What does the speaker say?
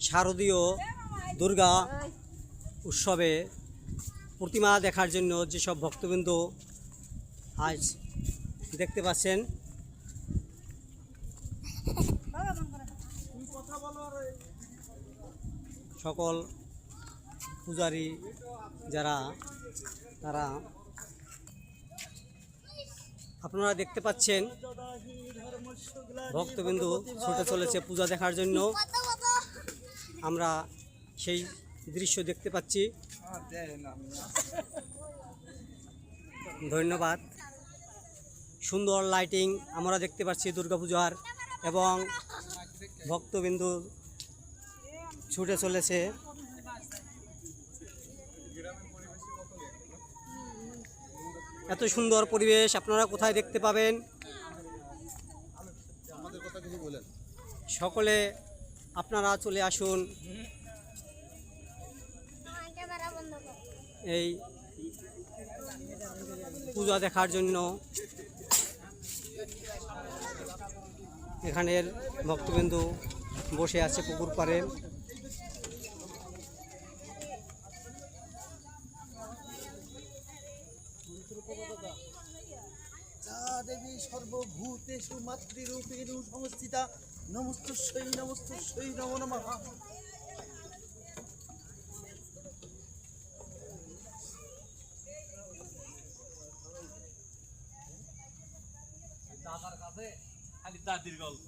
শারদীয় দুর্গা উৎসবে প্রতিমা দেখার জন্য যেসব ভক্তবৃন্দ আজ দেখতে পাচ্ছেন, সকল পূজারী যারা তারা আপনারা দেখতে পাচ্ছেন ভক্তবিন্দু ছুটে চলেছে পূজা দেখার জন্য। আমরা সেই দৃশ্য দেখতে পাচ্ছি। ধন্যবাদ। সুন্দর লাইটিং আমরা দেখতে পাচ্ছি দুর্গাপূজার, এবং ভক্তবিন্দু ছুটে চলেছে। এত সুন্দর পরিবেশ আপনারা কোথায় দেখতে পাবেন? সকলে আপনারা চলে আসুন এই পূজা দেখার জন্য। এখানের ভক্তবিন্দু বসে আছে পুকুর পাড়ে। দেবী সর্বভূতেষু মাতৃরূপেণু সংস্থিতা নমস্তস্যৈ নমস্তস্যৈ নমো নমঃ। দাদার কাছে খালি দাদির গল্প।